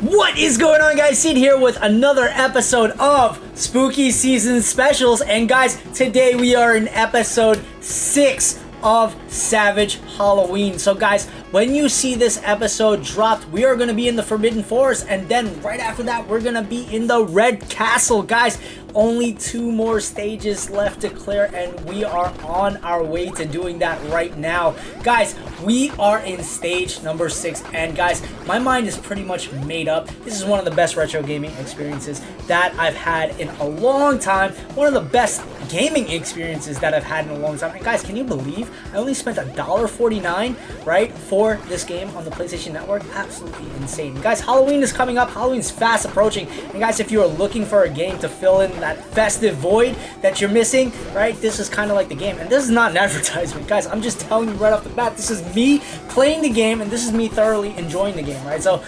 What is going on, guys? Seed here with another episode of Spooky Season Specials. And guys, today we are in episode 6 of Savage Halloween. So guys, when you see this episode dropped, we are going to be in the Forbidden Forest, and then right after that we're going to be in the Red Castle. Guys, only 2 more stages left to clear, and we are on our way to doing that right now. Guys, we are in stage number 6, and guys, my mind is pretty much made up. This is one of the best retro gaming experiences that I've had in a long time. One of the best gaming experiences that I've had in a long time. And guys, can you believe I only spent $1.49, right, for this game on the PlayStation Network? Absolutely insane. Guys, Halloween is coming up. Halloween's fast approaching. And guys, if you are looking for a game to fill in that festive void that you're missing, right, this is kind of like the game. And this is not an advertisement, guys. I'm just telling you right off the bat, this is me playing the game, and this is me thoroughly enjoying the game, right? So,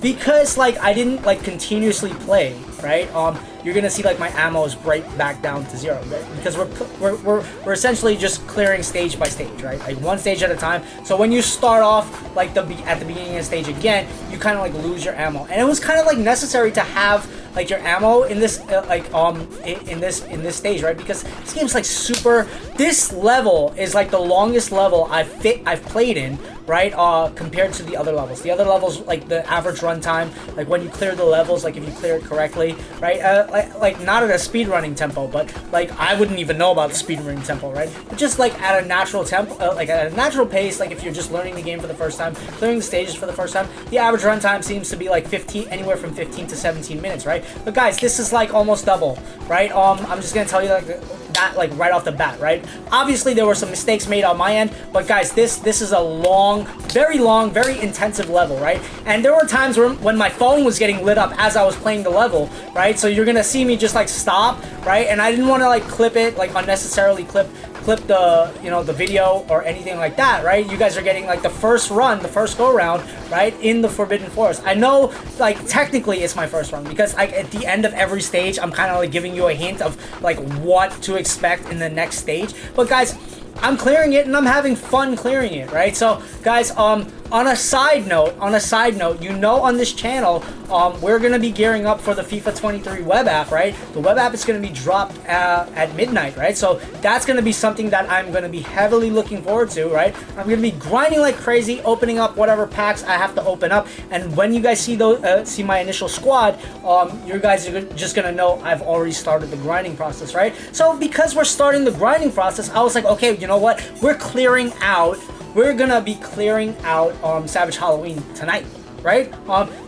because like I didn't like continuously play, right? You're gonna see like my ammo is right back down to 0, right? Because we're essentially just clearing stage by stage, right? Like one stage at a time. So when you start off like at the beginning of the stage again, you kind of like lose your ammo, and it was kind of like necessary to have like your ammo in this in this stage, right? Because this game's like super. This level is like the longest level I've played in, right? Compared to the other levels. The other levels, like the average runtime, like when you clear the levels, like if you clear it correctly, right? Like not at a speedrunning tempo, but like I wouldn't even know about the speedrunning tempo, right? But just like at a natural tempo, like at a natural pace, like if you're just learning the game for the first time, clearing the stages for the first time, the average runtime seems to be like anywhere from 15 to 17 minutes, right? But guys, this is like almost double, right? I'm just gonna tell you like that like right off the bat, right? Obviously there were some mistakes made on my end, but guys, this is a long, very intensive level, right? And there were times when my phone was getting lit up as I was playing the level, right? So you're gonna see me just like stop, right? And I didn't want to like clip it, like unnecessarily clip the, you know, the video or anything like that, right? You guys are getting like the first run, the first go round, right, in the Forbidden Forest. I know like technically it's my first run because like at the end of every stage I'm kind of like giving you a hint of like what to expect in the next stage. But guys, I'm clearing it and I'm having fun clearing it, right? So guys, on a side note, you know, on this channel, we're gonna be gearing up for the FIFA 23 web app, right? The web app is gonna be dropped at midnight, right? So that's gonna be something that I'm gonna be heavily looking forward to, right? I'm gonna be grinding like crazy, opening up whatever packs I have to open up, and when you guys see those, see my initial squad, you guys are just gonna know I've already started the grinding process, right? So because we're starting the grinding process, I was like, okay, you know what? We're We're gonna be clearing out Savage Halloween tonight, right?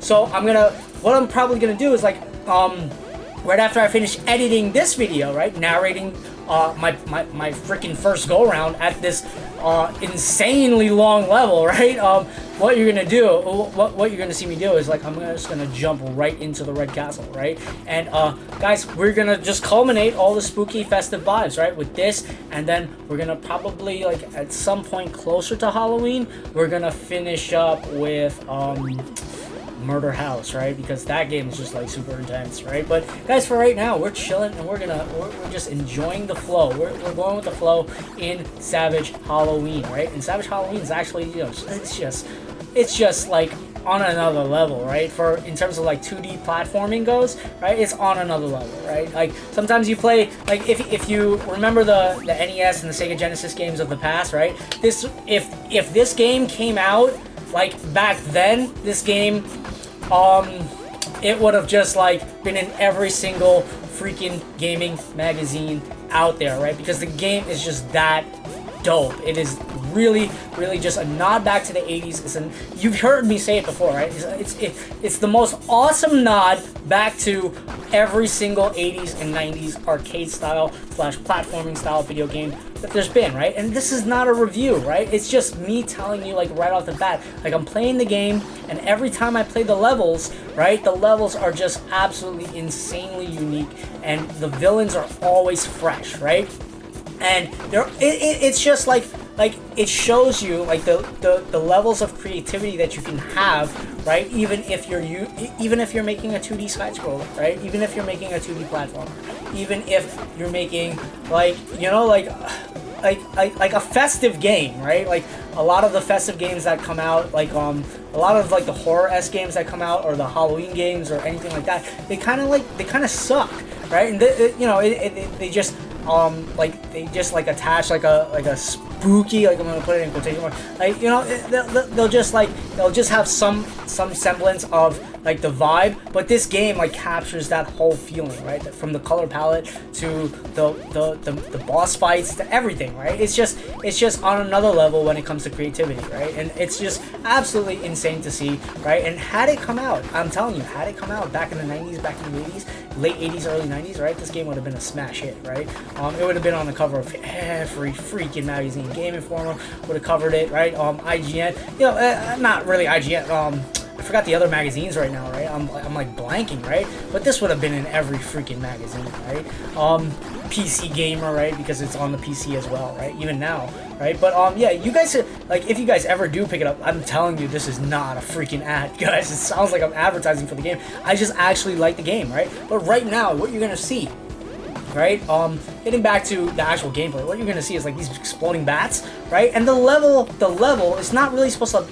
So what I'm probably gonna do is like right after I finish editing this video, right, narrating my freaking first go around at this insanely long level, right? What you're gonna do, what you're gonna see me do is like I'm just gonna jump right into the Red Castle, right? And guys, we're gonna just culminate all the spooky festive vibes, right, with this, and then we're gonna probably like at some point closer to Halloween, we're gonna finish up with Murder House, right? Because that game is just like super intense, right? But guys, for right now, we're chilling and we're just enjoying the flow. We're going with the flow in Savage Halloween, right? And Savage Halloween is actually, you know, it's just like on another level, right? For in terms of like 2D platforming goes, right? It's on another level, right? Like sometimes you play like if you remember the NES and the Sega Genesis games of the past, right? If this game came out like back then, this game it would have just like been in every single freaking gaming magazine out there, right? Because the game is just that dope. It is really just a nod back to the 80s. You've heard me say it before, right? It's the most awesome nod back to every single 80s and 90s arcade style / platforming style video game that there's been, right? And this is not a review, right? It's just me telling you like right off the bat, like I'm playing the game, and every time I play the levels, right, the levels are just absolutely insanely unique, and the villains are always fresh, right? And it's just like it shows you like the levels of creativity that you can have, right? Even if you're making a 2D side scroller, right? Even if you're making a 2D platformer, even if you're making like, you know, like a festive game, right? Like a lot of the festive games that come out, like a lot of like the horror-esque games that come out, or the Halloween games, or anything like that, they kind of suck, right? And they just like they just like attach like a spooky, like I'm gonna put it in quotation marks, like they'll just have some semblance of like the vibe, but this game like captures that whole feeling, right? From the color palette to the boss fights to everything, right? It's just on another level when it comes to creativity, right? And it's just absolutely insane to see, right? And had it come out, I'm telling you, had it come out back in the 90s, back in the 80s, late 80s, early 90s, right? This game would have been a smash hit, right? It would have been on the cover of every freaking magazine. Game Informer would have covered it, right? IGN, not really IGN. I forgot the other magazines right now, right? I'm like blanking, right? But this would have been in every freaking magazine, right? PC Gamer, right? Because it's on the PC as well, right? Even now, right? But yeah, you guys, like, if you guys ever do pick it up, I'm telling you, this is not a freaking ad, guys. It sounds like I'm advertising for the game. I just actually like the game, right? But right now, what you're gonna see, right? Getting back to the actual gameplay, what you're gonna see is like these exploding bats, right? And the level is not really supposed to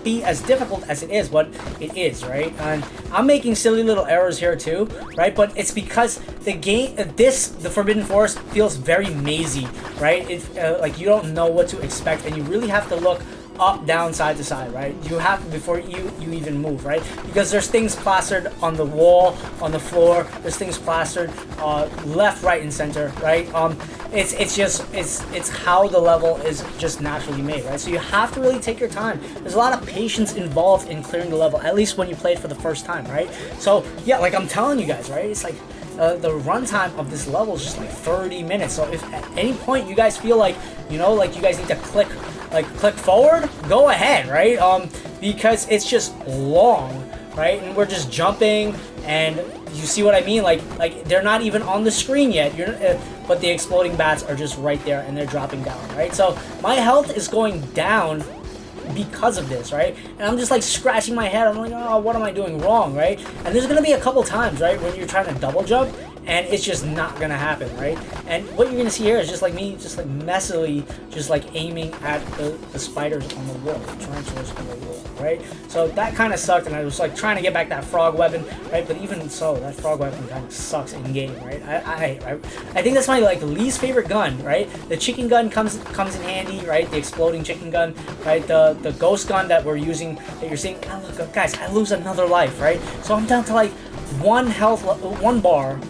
be as difficult as it is, but it is, right? And I'm making silly little errors here too, right? But it's because the game, the Forbidden Forest feels very mazy, right? Like you don't know what to expect, and you really have to look up, down, side to side, right? You have to, before you even move, right? Because there's things plastered on the wall, on the floor. There's things plastered left, right, and center, right? It's how the level is just naturally made, right? So you have to really take your time. There's a lot of patience involved in clearing the level, at least when you play it for the first time, right? So yeah, like I'm telling you guys, right? It's like the runtime of this level is just like 30 minutes. So if at any point you guys feel like, like you guys need to click forward, go ahead, right? Because it's just long, right? And we're just jumping, and you see what I mean? Like they're not even on the screen yet. But the exploding bats are just right there, and they're dropping down, right? So my health is going down because of this, right? And I'm just like scratching my head. I'm like, oh, what am I doing wrong, right? And there's gonna be a couple times, right, when you're trying to double jump, and it's just not gonna happen, right? And what you're gonna see here is just like me, just like messily, just like aiming at the spiders on the wall, the tarantulas on the wall, right? So that kind of sucked, and I was like trying to get back that frog weapon, right? But even so, that frog weapon kind of sucks in game, right? I think that's my like least favorite gun, right? The chicken gun comes in handy, right? The exploding chicken gun, right? The ghost gun that we're using, that you're seeing. Oh, look, guys, I lose another life, right? So I'm down to like one bar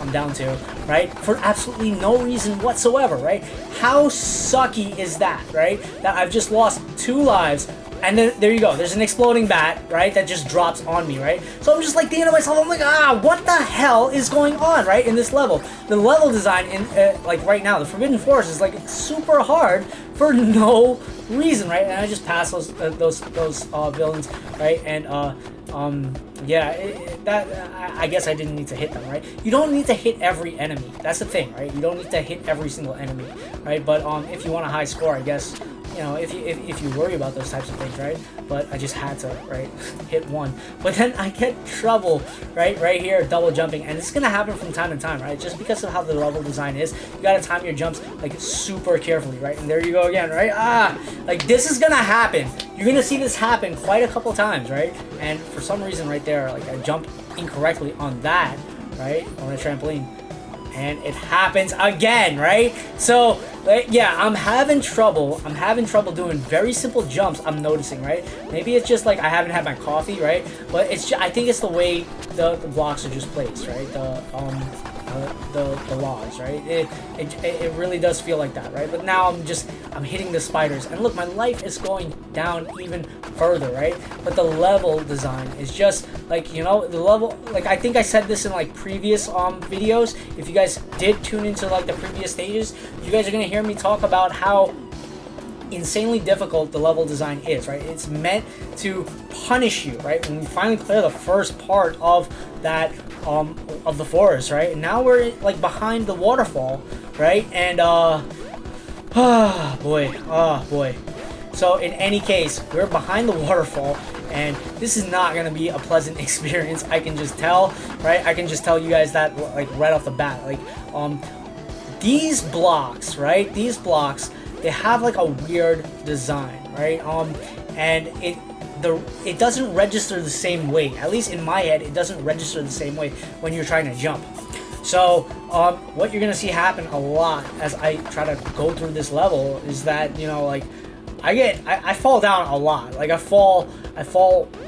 I'm down to, right? For absolutely no reason whatsoever, right? How sucky is that, right? That I've just lost 2 lives, and then there you go, there's an exploding bat, right? That just drops on me, right? So I'm just like thinking to myself, I'm like, what the hell is going on, right? In this level, the level design in like right now, the Forbidden Forest is like super hard for no reason, right? And I just passed those villains, right? And yeah, I guess I didn't need to hit them, right? You don't need to hit every enemy. That's the thing, right? You don't need to hit every single enemy, right? But if you want a high score, I guess, if you worry about those types of things, right? But I just had to, right, hit one. But then I get trouble, right here, double jumping, and it's gonna happen from time to time, right? Just because of how the level design is, you gotta time your jumps like super carefully, right? And there you go again, right? Like this is gonna happen. You're gonna see this happen quite a couple times, right? And for some reason, right there, like I jumped incorrectly on that, right, on the trampoline, and it happens again, right? So yeah, I'm having trouble doing very simple jumps. I'm noticing, right? Maybe it's just like I haven't had my coffee, right? But I think it's the way the blocks are just placed, right? The logs, right? It really does feel like that, right? But now I'm hitting the spiders, and look, my life is going down even further, right? But the level design is just like, the level, like I think I said this in like previous videos. If you guys did tune into like the previous stages, you guys are gonna hear me talk about how insanely difficult the level design is, right? It's meant to punish you, right? When we finally clear the first part of that of the forest, right? And now we're like behind the waterfall, right? And boy. So in any case, we're behind the waterfall, and this is not gonna be a pleasant experience. I can just tell, right? I can just tell you guys that like right off the bat. Like these blocks, right? These blocks, they have like a weird design, right? And it doesn't register the same way. At least in my head, it doesn't register the same way when you're trying to jump. So what you're gonna see happen a lot as I try to go through this level is that, you know, like I fall down a lot. Like I fall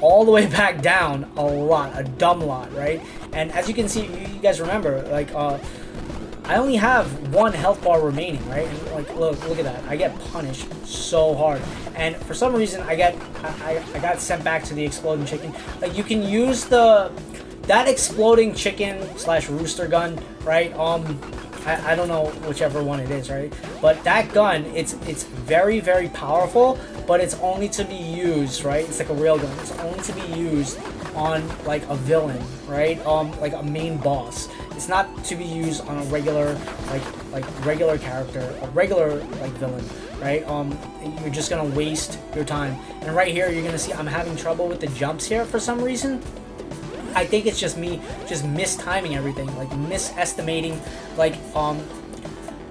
all the way back down a lot, a dumb lot, right? And as you can see, you guys remember, like I only have 1 health bar remaining, right? And like look at that. I get punished so hard. And for some reason I got sent back to the exploding chicken. Like you can use that exploding chicken / rooster gun, right? I don't know whichever one it is, right? But that gun, it's very, very powerful, but it's only to be used, right? It's like a rail gun. It's only to be used on like a villain, right? Like a main boss. It's not to be used on a regular like regular character, a regular like villain, right? You're just gonna waste your time. And right here, you're gonna see I'm having trouble with the jumps here for some reason. I think it's just me just mistiming everything, like misestimating, like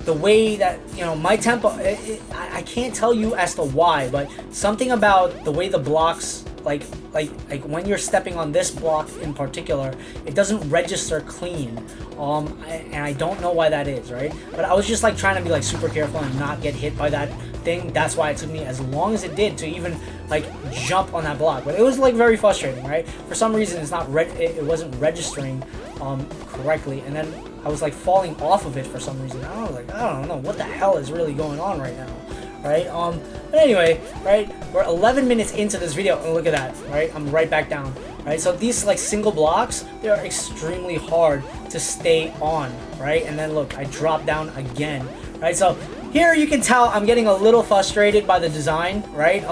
the way that, you know, my tempo. I can't tell you as to why, but something about the way the blocks, like when you're stepping on this block in particular, it doesn't register clean. And I don't know why that is, right? But I was just like trying to be like super careful and not get hit by that thing. That's why it took me as long as it did to even like jump on that block. But it was like very frustrating, right? For some reason it's not it wasn't registering correctly, and then I was like falling off of it for some reason. I don't know what the hell is really going on right now, right? But anyway, right, we're 11 minutes into this video and look at that, right? I'm right back down, right? So these like single blocks, they are extremely hard to stay on, right? And then look, I drop down again, right? So here you can tell I'm getting a little frustrated by the design, right?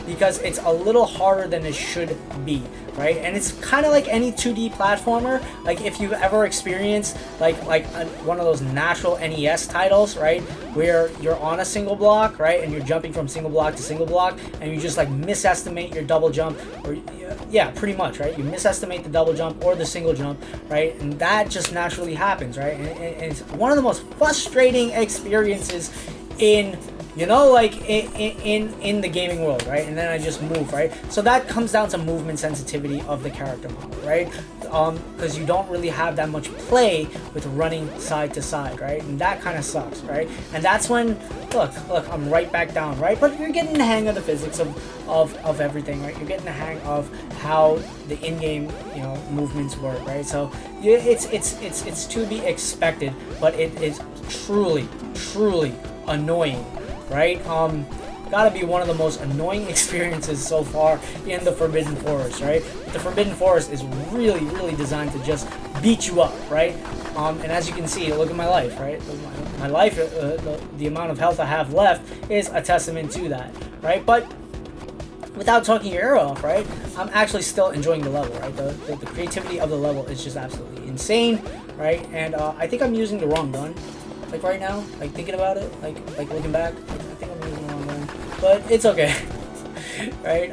Because it's a little harder than it should be, right? And it's kind of like any 2D platformer. Like if you've ever experienced one of those natural NES titles, right, where you're on a single block, right, and you're jumping from single block to single block, and you just like misestimate your double jump, or yeah, pretty much, right? You misestimate the double jump or the single jump, right? And that just naturally happens, right? And it's one of the most frustrating experiences in, you know, like in the gaming world, right? And then I just move, right? So that comes down to movement sensitivity of the character model, right? Because you don't really have that much play with running side to side, right? And that kind of sucks, right? And that's when, look, I'm right back down, right? But you're getting the hang of the physics of everything, right? You're getting the hang of how the in-game, you know, movements work, right? So it's to be expected, but it is truly annoying, right? Gotta be one of the most annoying experiences so far in the Forbidden Forest, right? The Forbidden Forest is really designed to just beat you up, right? And as you can see, look at my life, right? My life, the amount of health I have left is a testament to that, right? But without talking your ear off, right, I'm actually still enjoying the level, right? The creativity of the level is just absolutely insane, right? And I think I'm using the wrong gun. Like right now, like thinking about it, like looking back, I think I'm using the wrong one, but it's okay, right?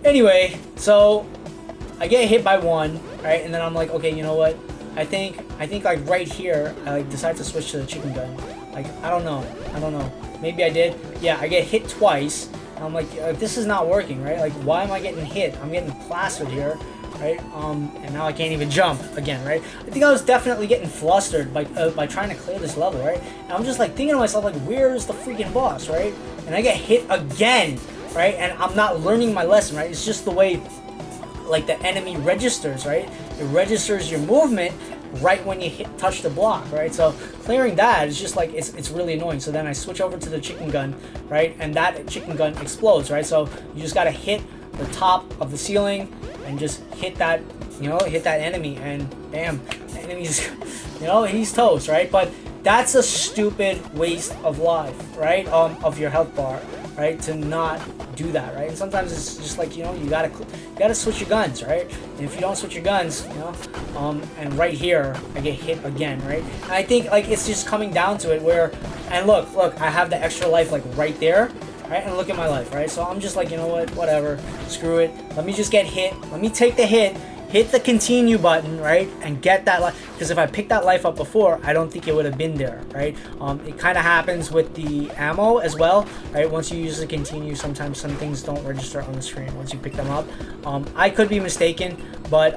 Anyway, so I get hit by one, right, and then I'm like, okay, you know what? I think like right here, I like decide to switch to the chicken gun. Like I don't know, maybe I did. Yeah, I get hit twice. And I'm like, this is not working, right? Like why am I getting hit? I'm getting plastered here. Right? And now I can't even jump again, right? I think I was definitely getting flustered by trying to clear this level, right? And I'm just like thinking to myself, like, where's the freaking boss, right? And I get hit again, right? And I'm not learning my lesson, right? It's just the way, like, the enemy registers, right? It registers your movement right when you touch the block, right? So clearing that is just like, it's really annoying. So then I switch over to the chicken gun, right? And that chicken gun explodes, right? So you just gotta hit the top of the ceiling and just hit that, you know, hit that enemy, and bam, the enemy's, you know, he's toast, right? But that's a stupid waste of life, right? Of your health bar, right? To not do that, right? And sometimes it's just like, you know, you gotta switch your guns, right? And if you don't switch your guns, you know, and right here I get hit again, right? And I think like it's just coming down to it where, and look, I have the extra life like right there. Right? And look at my life, right? So I'm just like, you know what, whatever, screw it. Let me just get hit. Let me take the hit hit the continue button, right, and get that life. Because if I picked that life up before, I don't think it would have been there, right? It kind of happens with the ammo as well, right? Once you use the continue, sometimes some things don't register on the screen once you pick them up. I could be mistaken, but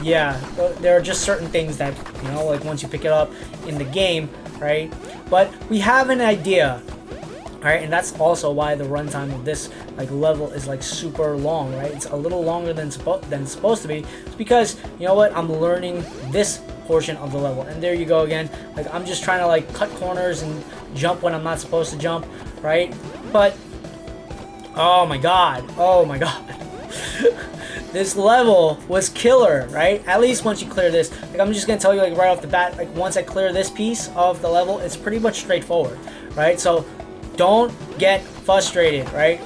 yeah, there are just certain things that, you know, like once you pick it up in the game, right? But we have an idea. Alright, and that's also why the runtime of this like level is like super long, right? It's a little longer than it's supposed to be. It's because, you know what, I'm learning this portion of the level. And there you go again. Like, I'm just trying to like cut corners and jump when I'm not supposed to jump, right? But oh my god. This level was killer, right? At least once you clear this. Like, I'm just gonna tell you like right off the bat, like once I clear this piece of the level, it's pretty much straightforward, right? So don't get frustrated, right?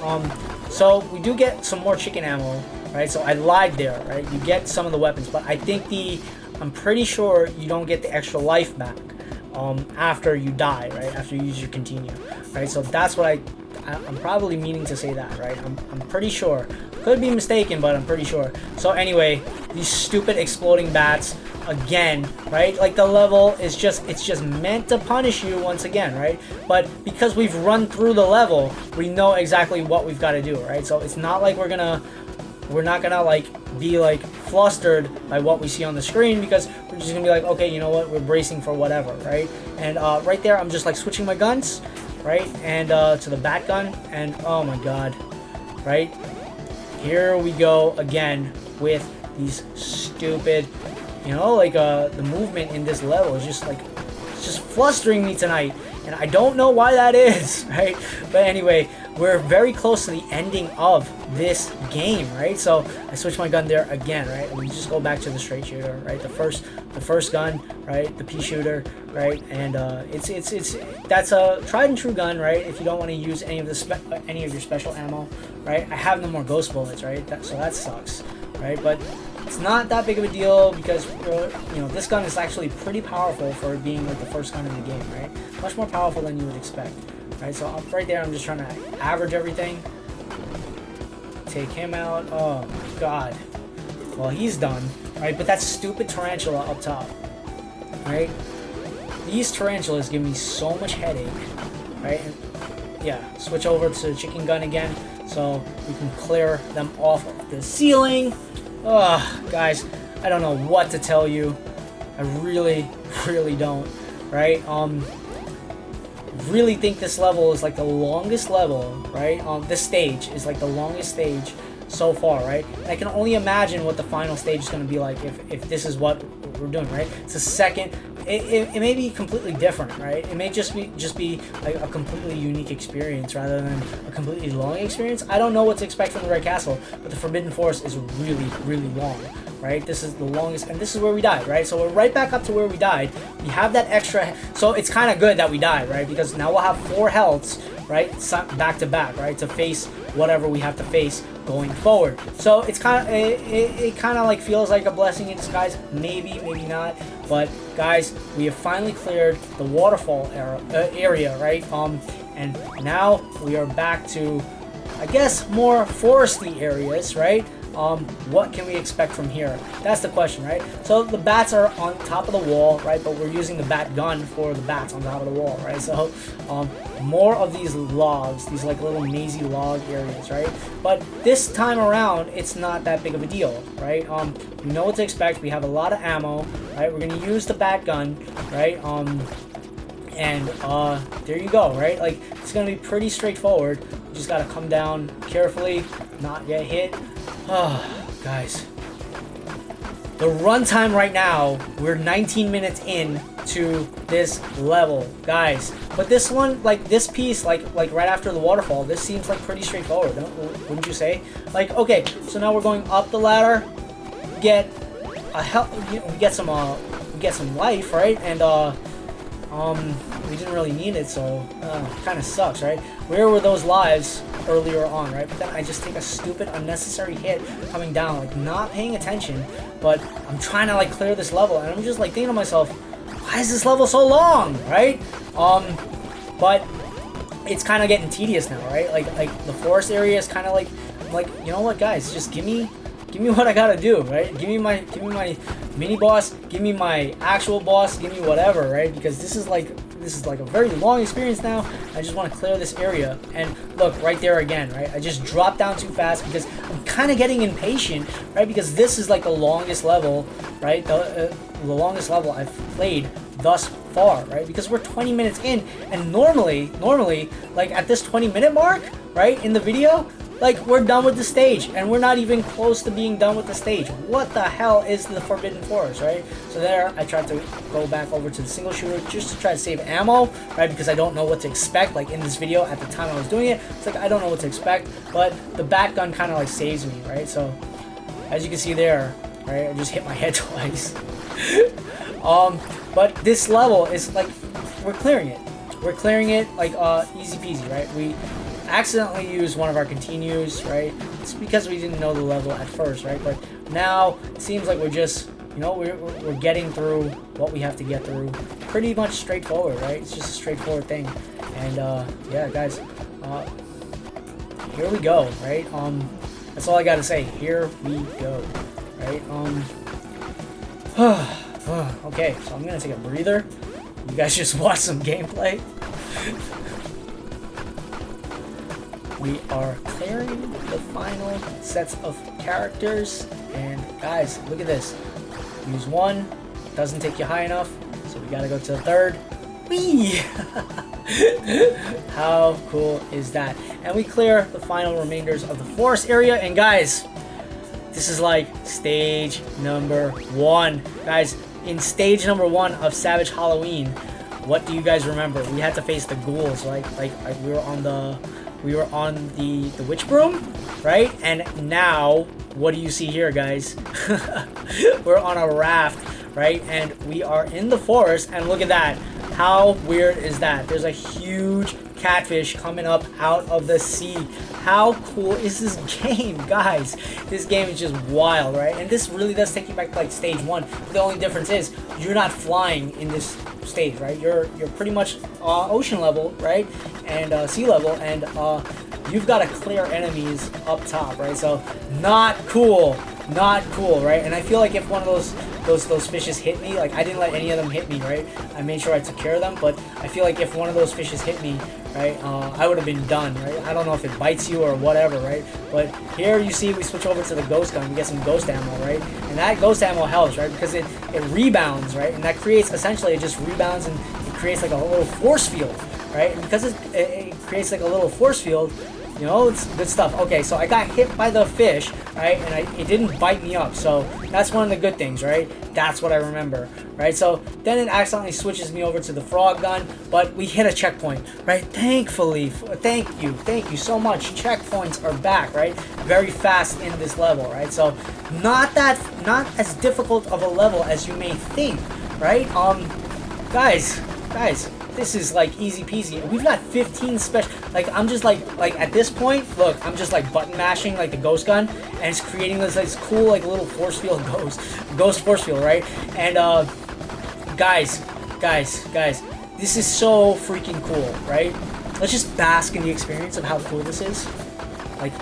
So we do get some more chicken ammo, right? So I lied there, right? You get some of the weapons, but I think I'm pretty sure you don't get the extra life back after you die, right? After you use your continue, right? So that's what I'm probably meaning to say that, right? I'm pretty sure. Could be mistaken, but I'm pretty sure. So anyway, these stupid exploding bats again, right? Like, the level is it's just meant to punish you once again, right? But because we've run through the level, we know exactly what we've got to do, right? So it's not like we're not gonna like be like flustered by what we see on the screen, because we're just gonna be like, okay, you know what, we're bracing for whatever, right? And right there, I'm just like switching my guns, right? And to the bat gun, and oh my god, right? Here we go again with these stupid, you know, like the movement in this level is just like, it's just flustering me tonight, and I don't know why that is, right? But anyway, we're very close to the ending of this game, right? So I switched my gun there again, right? And we just go back to the straight shooter, right? The first gun, right? The pea shooter, right? And that's a tried and true gun, right? If you don't want to use any of your special ammo, right? I have no more ghost bullets, right? So that sucks, right? But it's not that big of a deal, because you know, this gun is actually pretty powerful for being like the first gun in the game, right? Much more powerful than you would expect, right? So right there, I'm just trying to average everything. Take him out. Oh my god. Well, he's done, right? But that stupid tarantula up top, right? These tarantulas give me so much headache, right? And yeah, switch over to the chicken gun again, so we can clear them off of the ceiling. Ugh, guys, I don't know what to tell you. I really don't, right? Really think this level is like the longest level, right? This stage is like the longest stage so far, right? And I can only imagine what the final stage is going to be like if this is what we're doing, right? It's a second. It may be completely different, right? It may just be like a completely unique experience rather than a completely long experience. I don't know what to expect from the Red Castle, but the Forbidden Forest is really long, right? This is the longest, and this is where we died, right? So we're right back up to where we died. We have that extra, so it's kind of good that we died, right? Because now we'll have 4 healths, right? Back to back, right? To face whatever we have to face going forward. So it's kind of it kind of like feels like a blessing in disguise. Maybe not. But guys, we have finally cleared the waterfall area, right? And now we are back to, I guess, more foresty areas, right? What can we expect from here? That's the question, right? So the bats are on top of the wall, right? But we're using the bat gun for the bats on top of the wall, right? So more of these logs, these like little mazy log areas, right? But this time around, it's not that big of a deal, right? We know what to expect. We have a lot of ammo, right? We're gonna use the bat gun, right? And there you go, right? Like, it's gonna be pretty straightforward. You just gotta come down carefully, not get hit. Oh, guys. The runtime right now, we're 19 minutes in to this level, guys. But this one, like this piece, like right after the waterfall, this seems like pretty straightforward, wouldn't you say? Like, okay, so now we're going up the ladder, get a we get some life, right? And we didn't really need it, so kind of sucks, right? Where were those lives earlier on, right? But then I just take a stupid unnecessary hit coming down, like not paying attention, but I'm trying to like clear this level, and I'm just like thinking to myself, why is this level so long, right? But it's kind of getting tedious now, right? Like the forest area is kind of like, you know what, guys, just give me give me what I gotta do, right? Give me my mini boss, give me my actual boss, give me whatever, right? Because this is like a very long experience now. I just want to clear this area. And look, right there again, right? I just dropped down too fast because I'm kind of getting impatient, right? Because this is like the longest level, right? The longest level I've played thus far, right? Because we're 20 minutes in, and normally, like at this 20-minute mark, right, in the video, like we're done with the stage, and we're not even close to being done with the stage. What the hell is the Forbidden Forest, right? So there, I tried to go back over to the single shooter just to try to save ammo, right? Because I don't know what to expect. Like in this video, at the time I was doing it, it's like I don't know what to expect. But the back gun kind of like saves me, right? So as you can see there, right, I just hit my head twice. But this level is like we're clearing it. We're clearing it like easy peasy, right? We accidentally used one of our continues, right? It's because we didn't know the level at first, right? But now it seems like we're just, you know, we're getting through what we have to get through. Pretty much straightforward, right? It's just a straightforward thing. And yeah, guys, here we go, right? That's all I gotta say. Here we go, right? Okay, so I'm gonna take a breather. You guys just watch some gameplay. We are clearing the final sets of characters, and guys, look at this. Use one, doesn't take you high enough, so we gotta go to the third. Whee! How cool is that? And we clear the final remainders of the forest area, and guys, this is like stage number 1. Guys, in stage number 1 of Savage Halloween, what do you guys remember? We had to face the ghouls, right? Like we were on the witch broom, right? And now, what do you see here, guys? We're on a raft, right? And we are in the forest, and look at that. How weird is that? There's a huge catfish coming up out of the sea. How cool is this game, guys? This game is just wild, right? And this really does take you back to like stage 1. The only difference is you're not flying in this stage, right? You're pretty much ocean level, right? And sea level, and you've got to clear enemies up top, right? So not cool, right? And I feel like if one of those fishes hit me, like I didn't let any of them hit me, right? I made sure I took care of them, but I feel like if one of those fishes hit me, right, I would have been done, right? I don't know if it bites you or whatever, right? But here you see we switch over to the ghost gun, we get some ghost ammo, right? And that ghost ammo helps, right? Because it rebounds, right? And that creates, essentially, it just rebounds and it creates like a little force field, right? And because it creates like a little force field, you know, it's good stuff. Okay, so I got hit by the fish, right? And it didn't bite me up. So that's one of the good things, right? That's what I remember, right? So then it accidentally switches me over to the frog gun, but we hit a checkpoint, right? Thankfully, thank you so much. Checkpoints are back, right? Very fast in this level, right? So not as difficult of a level as you may think, right? Guys, this is like easy peasy. We've got 15 special, like I'm just like at this point, look, I'm just like button mashing like the ghost gun, and it's creating this cool like little force field ghost force field, right? And guys, this is so freaking cool, right? Let's just bask in the experience of how cool this is. Like,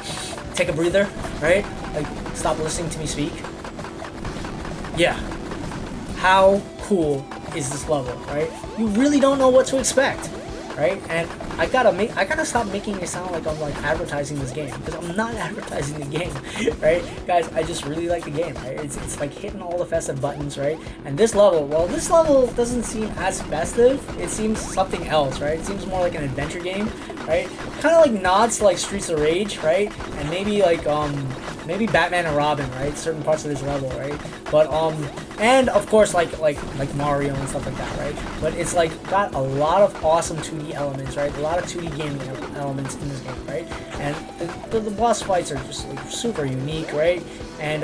take a breather, right? Like, stop listening to me speak. Yeah. How cool is this level, right? You really don't know what to expect, right? And I gotta stop making it sound like I'm like advertising this game, because I'm not advertising the game, right? Guys, I just really like the game, right? It's like hitting all the festive buttons, right? And this level, well, this level doesn't seem as festive. It seems something else, right? It seems more like an adventure game, right? Kind of like nods to like Streets of Rage, right? And maybe like maybe Batman and Robin, right? Certain parts of this level, right? But and of course like Mario and stuff like that, right? But it's like got a lot of awesome 2D elements, right? A lot of 2D gaming elements in this game, right? And the boss fights are just like super unique, right? And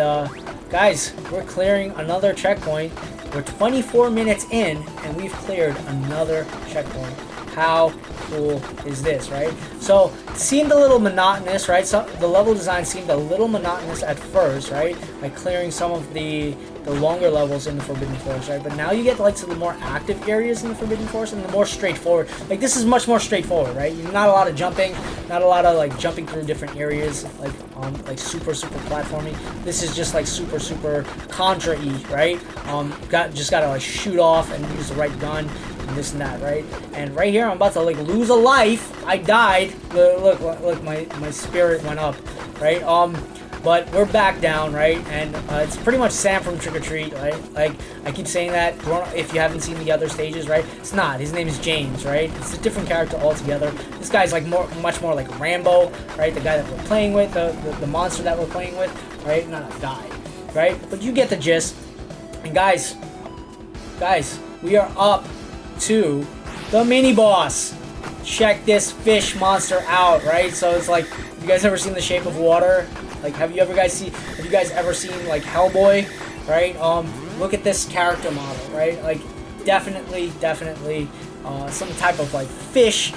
guys, we're clearing another checkpoint. We're 24 minutes in, and we've cleared another checkpoint. How cool is this, right? So it seemed a little monotonous, right? So the level design seemed a little monotonous at first, right? Like clearing some of the longer levels in the Forbidden Forest, right? But now you get like to the more active areas in the Forbidden Forest and the more straightforward. Like this is much more straightforward, right? Not a lot of jumping, not a lot of like jumping through different areas, like like super platformy. This is just like super Contra-y, right? Just gotta like shoot off and use the right gun and this and that, right? And right here, I'm about to like lose a life. I died. Look, my spirit went up, right? But we're back down, right? And it's pretty much Sam from Trick or Treat, right? Like, I keep saying that, if you haven't seen the other stages, right? It's not. His name is James, right? It's a different character altogether. This guy's like much more like Rambo, right? The guy that we're playing with, the monster that we're playing with, right? Not a guy, right? But you get the gist. And guys, we are up to the mini boss. Check this fish monster out, right? So it's like, you guys ever seen The Shape of Water? Like, have you guys ever seen like Hellboy, right? Look at this character model, right? Like, definitely, some type of like fish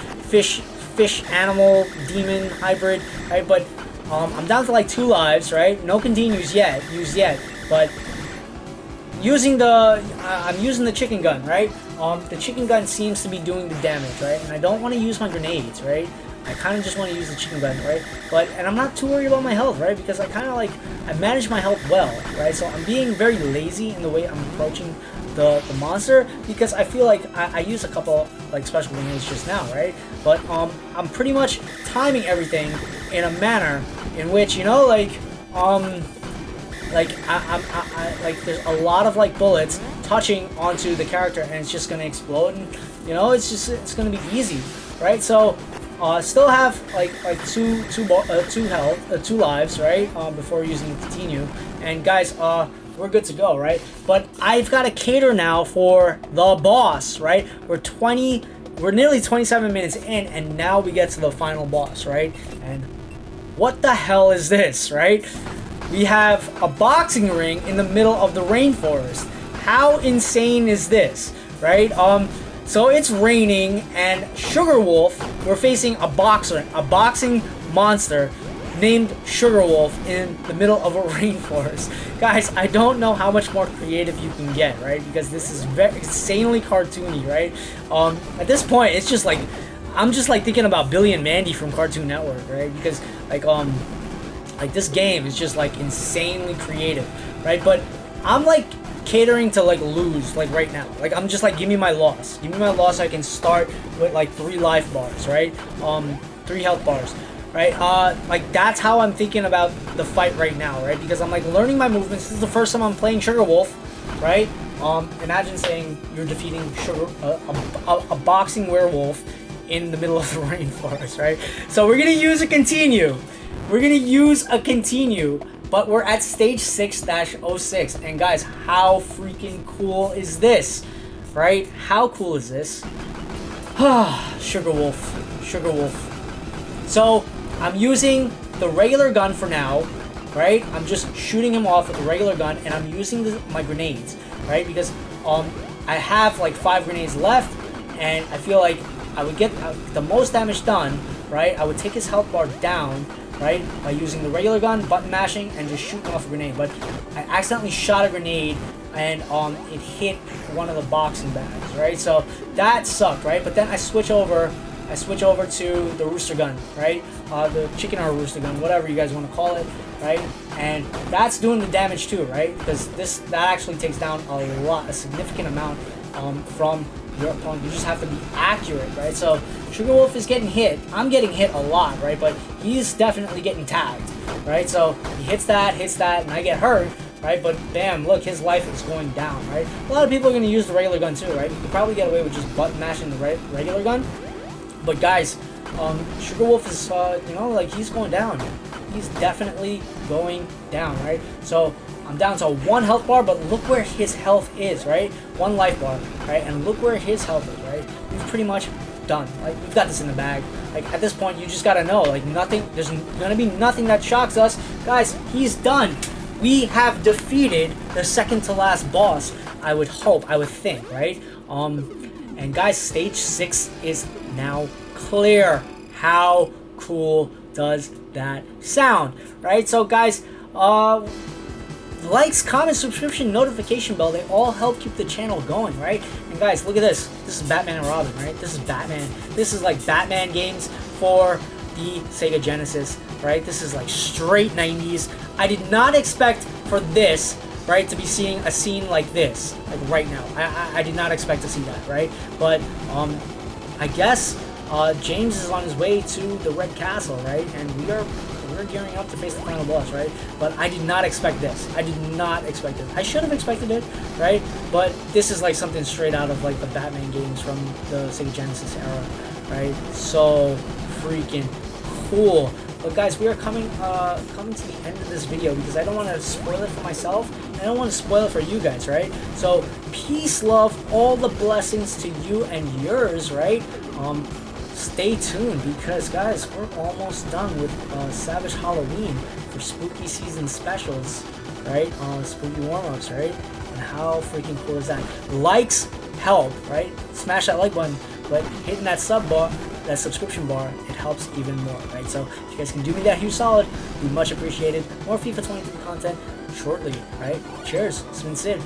animal demon hybrid, right? But I'm down to like 2 lives, right? No continues yet, but I'm using the chicken gun, right? The chicken gun seems to be doing the damage, right? And I don't want to use my grenades, right? I kind of just want to use the chicken gun, right? And I'm not too worried about my health, right? Because I manage my health well, right? So I'm being very lazy in the way I'm approaching the monster, because I feel like I used a couple like special grenades just now, right? But I'm pretty much timing everything in a manner in which, you know, like there's a lot of like bullets touching onto the character and it's just gonna explode, and you know, it's gonna be easy, right? So still have like two lives, right? Before using the continue, and guys, we're good to go, right? But I've got to cater now for the boss, right? We're nearly 27 minutes in, and now we get to the final boss, right? And what the hell is this, right? We have a boxing ring in the middle of the rainforest. How insane is this, right? So it's raining, and Sugar Wolf, we're facing a boxing monster named Sugar Wolf in the middle of a rainforest. Guys, I don't know how much more creative you can get, right? Because this is very insanely cartoony, right? At this point, it's just like, I'm just like thinking about Billy and Mandy from Cartoon Network, right? Because like this game is just like insanely creative, right? But I'm like catering to like lose like right now. Like, I'm just like, give me my loss so I can start with like 3 life bars, right? 3 health bars, right? Like, that's how I'm thinking about the fight right now, right? Because I'm like learning my movements. This is the first time I'm playing Sugar Wolf, right? Imagine saying you're defeating a boxing werewolf in the middle of the rainforest, right? So we're gonna use a continue. But we're at stage 6-06, and guys, how freaking cool is this, right? How cool is this? Sugar Wolf. So I'm using the regular gun for now, right? I'm just shooting him off with the regular gun, and I'm using my grenades, right? Because I have like 5 grenades left, and I feel like I would get the most damage done, right? I would take his health bar down, right, by using the regular gun, button mashing, and just shooting off a grenade. But I accidentally shot a grenade, and it hit one of the boxing bags, right? So that sucked, right? But then I switch over to the rooster gun, right? The chicken or rooster gun, whatever you guys want to call it, right? And that's doing the damage too, right? Because that actually takes down a significant amount from your opponent. You just have to be accurate, right? So Sugar Wolf is getting hit. I'm getting hit a lot, right? But he's definitely getting tagged, right? So he hits that, and I get hurt, right? But bam, look, his life is going down, right? A lot of people are going to use the regular gun too, right? You could probably get away with just button mashing the regular gun. But guys, Sugar Wolf is, you know, like, he's going down. He's definitely going down, right? So I'm down to 1 health bar, but look where his health is, right? 1 life bar, right? And look where his health is, right? We've pretty much done. Like, we've got this in the bag. Like, at this point, you just gotta know, like, there's gonna be nothing that shocks us. Guys, he's done. We have defeated the second to last boss, I would think, right? And guys, stage 6 is now clear. How cool does that sound, right? So guys, likes, comments, subscription, notification bell, they all help keep the channel going, right? And guys, look at this. This is Batman and Robin, right? This is Batman. This is like Batman games for the Sega Genesis. right? This is like straight 90s. I did not expect for this, right, to be seeing a scene like this, like right now. I did not expect to see that, right? But I guess James is on his way to the Red Castle, right? And we're gearing up to face the final boss, right? But I did not expect this. I did not expect it. I should have expected it, right? But this is like something straight out of like the Batman games from the Sega Genesis era, right? So freaking cool. But guys, we are coming to the end of this video because I don't want to spoil it for myself and I don't want to spoil it for you guys, right? So peace, love, all the blessings to you and yours, right? Stay tuned because guys, we're almost done with Savage Halloween for spooky season specials, right? Spooky warm-ups, right? And how freaking cool is that? Likes help, right? Smash that like button, but hitting that sub bar, that subscription bar, it helps even more, right? So if you guys can do me that huge solid, it'd be much appreciated. More FIFA 23 content shortly, right? Cheers. It's been Sid.